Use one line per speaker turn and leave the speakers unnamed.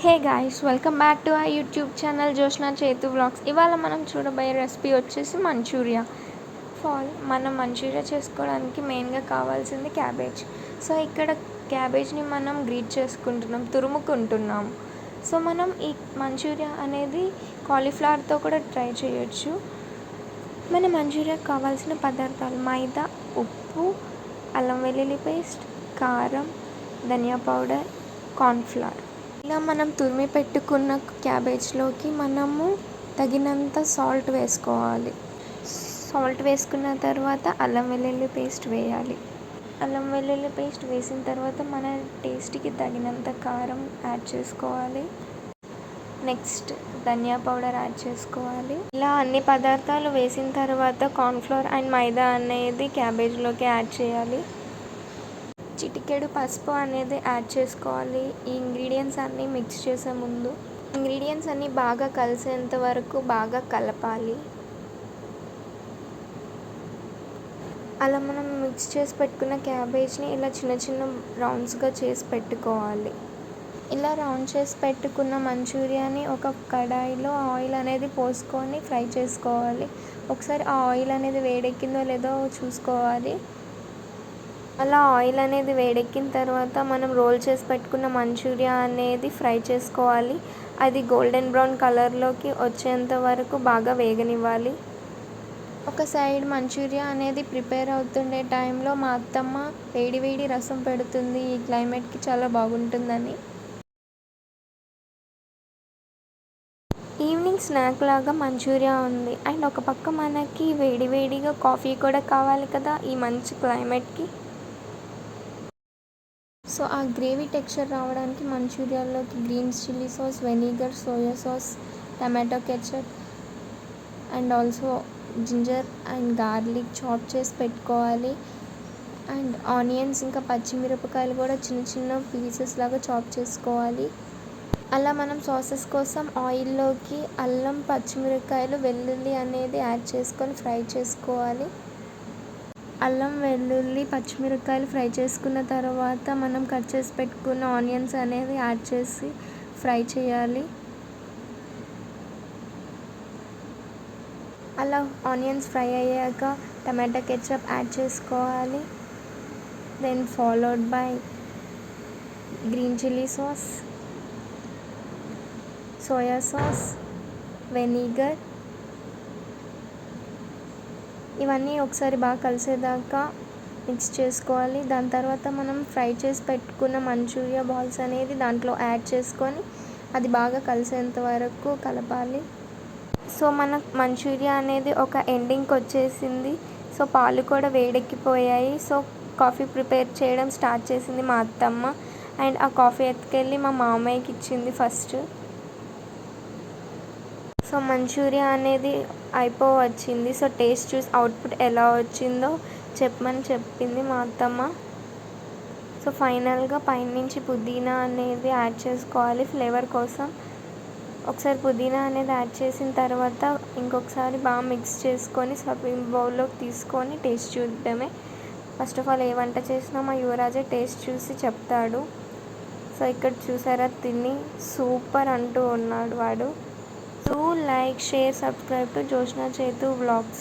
Hey guys, welcome back to our YouTube channel Joshna చేతు vlogs. ఇవాళ మనం చూడబోయే రెసిపీ వచ్చేసి మంచూరియా. మనం మంచూరియా చేసుకోవడానికి మెయిన్గా కావాల్సింది క్యాబేజ్. సో ఇక్కడ క్యాబేజ్ని మనం గ్రేట్ చేసుకుంటున్నాం, తురుముకుంటున్నాం. సో మనం ఈ మంచూరియా అనేది కాలీఫ్లవర్తో కూడా ట్రై చేయొచ్చు. మన మంచూరియాకి కావాల్సిన పదార్థాలు: మైదా, ఉప్పు, అల్లం వెల్లుల్లి పేస్ట్, కారం, ధనియా పౌడర్, కార్న్ఫ్లవర్. ఇలా మనం తురిమి పెట్టుకున్న క్యాబేజ్లోకి మనము తగినంత సాల్ట్ వేసుకోవాలి. సాల్ట్ వేసుకున్న తర్వాత అల్లం వెల్లుల్లి పేస్ట్ వేయాలి. అల్లం వెల్లుల్లి పేస్ట్ వేసిన తర్వాత మన టేస్ట్కి తగినంత కారం యాడ్ చేసుకోవాలి. నెక్స్ట్ ధనియా పౌడర్ యాడ్ చేసుకోవాలి. ఇలా అన్ని పదార్థాలు వేసిన తర్వాత కార్న్ఫ్లవర్ అండ్ మైదా అనేది క్యాబేజ్లోకి యాడ్ చేయాలి. చిటికెడు పసుపు అనేది యాడ్ చేసుకోవాలి. ఈ ఇంగ్రీడియంట్స్ అన్నీ మిక్స్ చేసే ముందు ఇంగ్రీడియంట్స్ అన్నీ బాగా కలిసేంత వరకు బాగా కలపాలి. అలా మనం మిక్స్ చేసి పెట్టుకున్న క్యాబేజ్ని ఇలా చిన్న చిన్న రౌండ్స్గా చేసి పెట్టుకోవాలి. ఇలా రౌండ్ చేసి పెట్టుకున్న మంచూరియాని ఒక కడాయిలో ఆయిల్ అనేది పోసుకొని ఫ్రై చేసుకోవాలి. ఒకసారి ఆ ఆయిల్ అనేది వేడెక్కిందో లేదో చూసుకోవాలి. అలా ఆయిల్ అనేది వేడెక్కిన తర్వాత మనం రోల్ చేసి పెట్టుకున్న మంచూరియా అనేది ఫ్రై చేసుకోవాలి. అది గోల్డెన్ బ్రౌన్ కలర్లోకి వచ్చేంత వరకు బాగా వేగనివ్వాలి. ఒక సైడ్ మంచూరియా అనేది ప్రిపేర్ అవుతుండే టైంలో మా అత్తమ్మ వేడి వేడి రసం పెడుతుంది. ఈ క్లైమేట్కి చాలా బాగుంటుందని. ఈవినింగ్ స్నాక్ లాగా మంచూరియా ఉంది అండ్ ఒక పక్క మనకి వేడి వేడిగా కాఫీ కూడా కావాలి కదా ఈ మంచి క్లైమేట్కి. సో ఆ గ్రేవీ టెక్స్చర్ రావడానికి మంచూరియాలోకి green chilli sauce, vinegar, soya sauce, tomato ketchup and also ginger and garlic chop చేసి పెట్టుకోవాలి. అండ్ ఆనియన్స్ ఇంకా పచ్చిమిరపకాయలు కూడా చిన్న చిన్న పీసెస్ లాగా చాప్ చేసుకోవాలి. అలా మనం సాసెస్ కోసం ఆయిల్లోకి అల్లం, పచ్చిమిరపకాయలు, వెల్లుల్లి అనేది యాడ్ చేసుకొని ఫ్రై చేసుకోవాలి. అల్లం, వెల్లుల్లి, పచ్చిమిరపకాయలు ఫ్రై చేసుకున్న తర్వాత మనం కట్ చేసి పెట్టుకున్న ఆనియన్స్ అనేది యాడ్ చేసి ఫ్రై చేయాలి. అలా ఆనియన్స్ ఫ్రై అయ్యాక టమాటా కెచప్ యాడ్ చేసుకోవాలి. Then followed by green chilli sauce, soya sauce, vinegar. ఇవన్నీ ఒకసారి బాగా కలిసేదాకా మిక్స్ చేసుకోవాలి. దాని తర్వాత మనం ఫ్రై చేసి పెట్టుకున్న మంచూరియా బాల్స్ అనేది దాంట్లో యాడ్ చేసుకొని అది బాగా కలిసేంత వరకు కలపాలి. సో మన మంచూరియా అనేది ఒక ఎండింగ్కి వచ్చేసింది. సో పాలు కూడా వేడెక్కిపోయాయి. సో కాఫీ ప్రిపేర్ చేయడం స్టార్ట్ చేసింది మా అత్తమ్మ. అండ్ ఆ కాఫీ ఎత్తుకెళ్ళి మా మామయ్యకి ఇచ్చింది ఫస్ట్. సో మంచూరియా అనేది అయిపోవచ్చింది. సో టేస్ట్ చూసి అవుట్పుట్ ఎలా వచ్చిందో చెప్పమని చెప్పింది మా అత్తమ్మ. సో ఫైనల్గా పైనుంచి పుదీనా అనేది యాడ్ చేసుకోవాలి ఫ్లేవర్ కోసం. ఒకసారి పుదీనా అనేది యాడ్ చేసిన తర్వాత ఇంకొకసారి బాగా మిక్స్ చేసుకొని సర్వింగ్ బౌల్లోకి తీసుకొని టేస్ట్ చూద్దామే. ఫస్ట్ ఆఫ్ ఆల్ ఏ వంట చేసినా మా యువరాజే టేస్ట్ చూసి చెప్తాడు. సో ఇక్కడ చూసారా, తిని సూపర్ అంటూ ఉన్నాడు వాడు. Do like, share, subscribe to Joshna Chetu Vlogs.